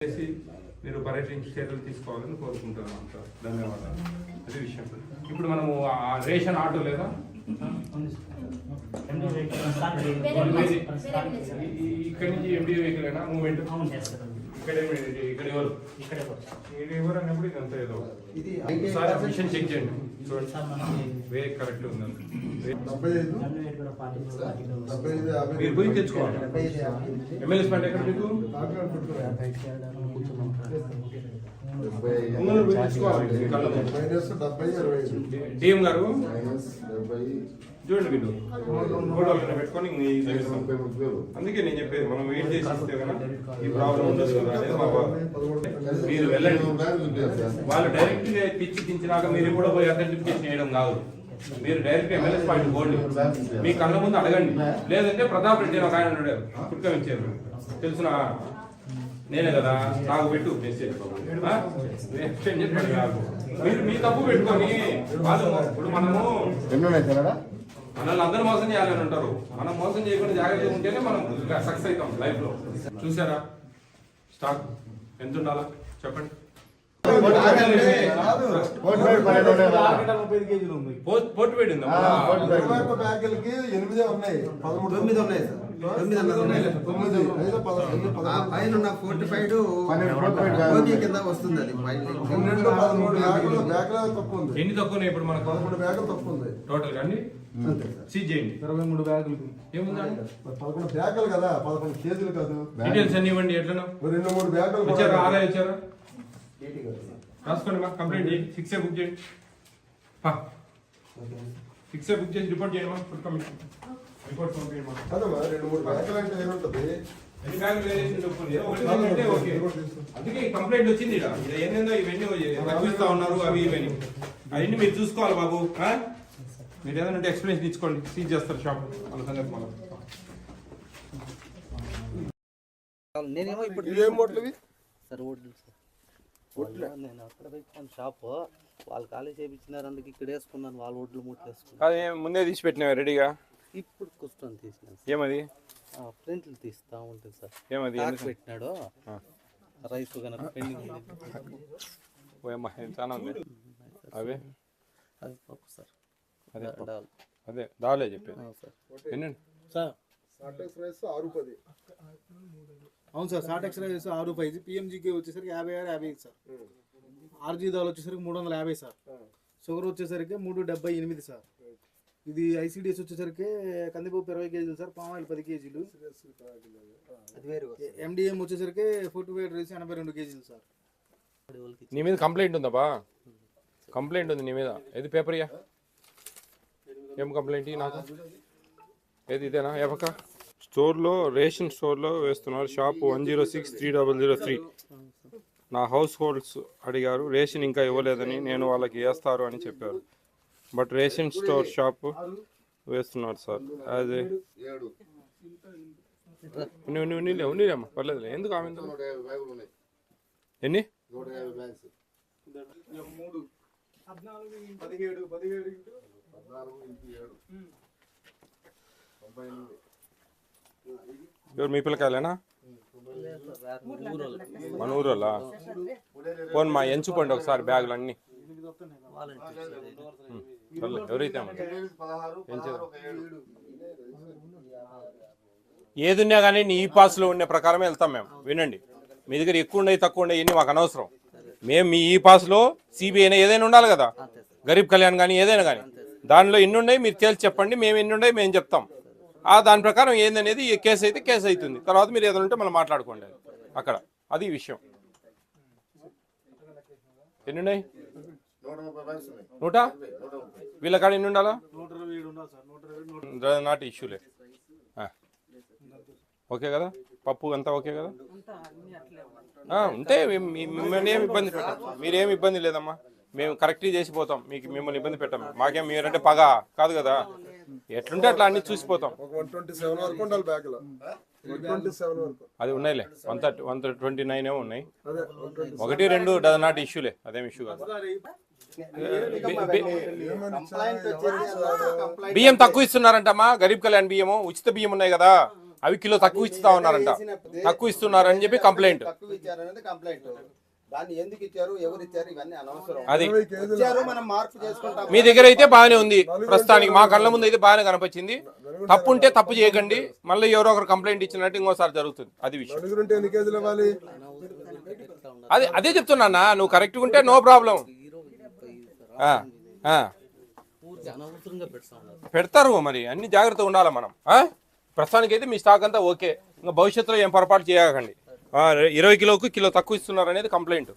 చేసి మీరు పర్యటించి చర్యలు తీసుకోవాలని కోరుకుంటున్నాం సార్. ధన్యవాదాలు. అదే విషయం. ఇప్పుడు మనము రేషన్ ఆటో లేదా ఇక్కడి నుంచి ఎండి వెహికల్ అయినా మూవ్మెంట్ ఇక్కడ ఎవరు అన్నప్పుడు ఇదంతా ఏదో సార్ మిషన్ చెక్ చేయండి చూడండి వేరే కరెక్ట్ ఉందండి. మీరు పోయి తెచ్చుకోవాలి. ఎమ్మెల్యే స్పాట్ ఎక్కడ మీకు డిఎం గారు చూడండి వీళ్ళు ఫోటోలు పెట్టుకొని అందుకే నేను చెప్పేది మనం వెయిట్ చేసి ఇస్తే కదా ఈ ప్రాబ్లం ఉండదు కదా అనేది మా మీరు వెళ్ళండి. వాళ్ళు డైరెక్ట్ గా పిచ్చి దించినాక మీరు కూడా పోయి అథెంటిఫికేషన్ చేయడం కాదు. మీరు డైరెక్ట్ ఎమ్మెల్యే పాయింట్ పోండి, మీ కళ్ళ ముందు అడగండి. లేదంటే ప్రతాప్ రెడ్డి ఒక ఆయన ఉన్నాడు కుర్కమిచ్చారు తెలుసునా, నేనే కదా నాకు పెట్టు మెసేజ్ మీరు మీ తప్పు పెట్టుకొని వాళ్ళు ఇప్పుడు మనము మనల్ని అందరూ మోసం చేయాలని ఉంటారు. మనం మోసం చేయకుండా జాగ్రత్తగా ఉంటేనే మనం సక్సెస్ అవుతాం లైఫ్ లో. చూసారా స్టాక్ ఎంత ఉండాలా చెప్పండి. పోటు పెట్టింది ఎన్ని తక్కువ ఇప్పుడు మనకు 11 బ్యాగులు తక్కువ ఉంది టోటల్ గా. సీజ్ చేయండి 23 బ్యాగులు ఏముందండి 11 బ్యాగులు కదా 11 కేజీలు కాదు. డీటెయిల్స్ అన్ని ఇవ్వండి. ఎట్లా 2-3 బ్యాగులు వచ్చారా ఆదా ఇచ్చారా రాసుకోండి. మా కంప్లైంట్ చేయండి. 6 బుక్ చేయండి. 6 బుక్ చేసి రిపోర్ట్ చేయండి. మా ఫుడ్ కమిషన్ రిపోర్ట్ పంపించండి. అందుకే కంప్లైంట్ వచ్చింది. ఏంటందో ఇవన్నీ తగ్గిస్తా ఉన్నారు అవి ఇవన్నీ అవన్నీ మీరు చూసుకోవాలి బాబు. మీరు ఏదైనా ఎక్స్ప్లెనేషన్ ఇచ్చుకోండి. సీజ్ చేస్తారు షాప్ వాళ్ళ సంగతి. నేను అక్కడ పెట్టాను షాప్, వాళ్ళు ఖాళీ చేయించినారు, అందుకు ఇక్కడ వేసుకున్నాను. వాళ్ళు ఒడ్లు మూటేసుకున్నాను. అదే ముందే తీసి పెట్టినా రెడీగా. ఇప్పుడు కూర్చొని తీసినాను. ఏమది ప్రింట్లు తీస్తా ఉంటుంది సార్. ఏమది పెట్టినాడు రైస్ కనుక పెండింగ్ చాలా ఉంది. అవే అది పప్పు సార్. అదే దాలే చెప్పి సార్. ఎన్ని సార్ అవును సార్. సాట్ ఎక్స్రే 6 రూపాయలు. పిఎంజీకి వచ్చేసరికి 56 సార్. ఆర్జీ దాల్ వచ్చేసరికి 350 సార్. షుగర్ వచ్చేసరికి 378 సార్. ఇది ఐసీడిఎస్ వచ్చేసరికి కందిపప్పు 20 కేజీలు సార్. పామాయిల్ 10 కేజీలు. ఎండిఎం వచ్చేసరికి 45 రైస్ 82 కేజీలు సార్. నీ మీద కంప్లైంట్ ఉందా? కంప్లైంట్ ఉంది నీ మీద. ఏది పేపర్ ఇయ్యా. ఏం కంప్లైంట్ నాకు ఏది ఇదేనా? ఏ పక్క స్టోర్లో రేషన్ స్టోర్లో వేస్తున్నారు. షాప్ 1063003. నా హౌస్ హోల్డ్స్ అడిగారు. రేషన్ ఇంకా ఇవ్వలేదని, నేను వాళ్ళకి వేస్తారు అని చెప్పారు. బట్ రేషన్ స్టోర్ షాప్ వేస్తున్నారు సార్. అదే ఉన్నీలేమ్మా పర్లేదు. ఎందుకు ఆమె ఎన్ని 17 ఎవరు మీ పిల్లకాయలేనా? మన ఊరోళ్ళా? పోను మా ఎంచుకోండి ఒకసారి బ్యాగులు అన్నీ. ఎవరైతే ఏదున్నా కానీ నీ ఈ పాస్లో ఉండే ప్రకారమే వెళ్తాం మేము. వినండి, మీ దగ్గర ఎక్కువ ఉన్నాయి తక్కువ ఉన్నాయి ఇవన్నీ మాకు అనవసరం. మేము మీ ఈ పాస్లో సిబిఐ ఏదైనా ఉండాలి కదా, గరీబ్ కళ్యాణ్ కానీ ఏదైనా కానీ దానిలో ఎన్ని ఉన్నాయి మీరు తేల్చి చెప్పండి. మేము ఎన్ని ఉన్నాయి మేము చెప్తాం. దాని ప్రకారం ఏందనేది కేసు అయితే కేసు అవుతుంది. తర్వాత మీరు ఏదైనా ఉంటే మళ్ళీ మాట్లాడుకోండి అక్కడ. అది విషయం. ఎన్ని ఉన్నాయి? 100 వీళ్ళ కాడ ఎన్ని ఉండాలా? నాటి ఇష్యూలే. ఓకే కదా? పప్పు అంతా ఓకే కదా? ఉంటే మిమ్మల్ని ఏమి ఇబ్బంది పెట్టాం. మీరేమి ఇబ్బంది లేదమ్మా. మేము కరెక్ట్గా చేసిపోతాం. మిమ్మల్ని ఇబ్బంది పెట్టాం. మాకేం మీరంటే పగ కాదు కదా. ఎట్లుంటే అట్లా అన్ని చూసిపోతాం. అది ఉన్నాయిలే. 129 ఏమో ఉన్నాయి. 1-2 డజన్ నాటి ఇష్యూలే. అదేం ఇష్యూ కాదు. బియ్యం తక్కువ ఇస్తున్నారంటమ్మా. గరీబ్ కళ్యాణ్ బియ్యము ఉచిత బియ్యం ఉన్నాయి కదా, అవి కిలో తక్కువ ఇస్తా ఉన్నారంట, తక్కువ ఇస్తున్నారని చెప్పి కంప్లైంట్. తక్కువ ఇచ్చారనేది కంప్లైంట్. దాన్ని ఎందుకు ఇచ్చారు, ఎవరు ఇచ్చారు, ఇవన్నీ అనవసరం. అది ఇచ్చారు, మనం మార్పు చేసుకుంటాం. మీ దగ్గర అయితే బాగానే ఉంది ప్రస్తుతానికి, మా కళ్ళ ముందు అయితే బాగానే కనిపించింది. తప్పు ఉంటే తప్పు చేయకండి, మళ్ళీ ఎవరో ఒకరు కంప్లైంట్ ఇచ్చినట్టు ఇంకోసారి జరుగుతుంది. అది విషయం. నలుగురుంటే ఎన్ని కేజీలు ఇవ్వాలి? అదే చెప్తున్నా, నువ్వు కరెక్ట్గా ఉంటే నో ప్రాబ్లం. పూర్తి అనవసరంగా పెడతా ఉన్నారు. పెడతారు మరి, అన్ని జాగ్రత్తగా ఉండాలి మనం. ప్రస్తుతానికి అయితే మీ స్టాక్ అంతా ఓకే. ఇంకా భవిష్యత్తులో ఏం పొరపాటు చేయకండి. 20 కిలోకు కిలో తక్కువ ఇస్తున్నారు అనేది కంప్లైంట్.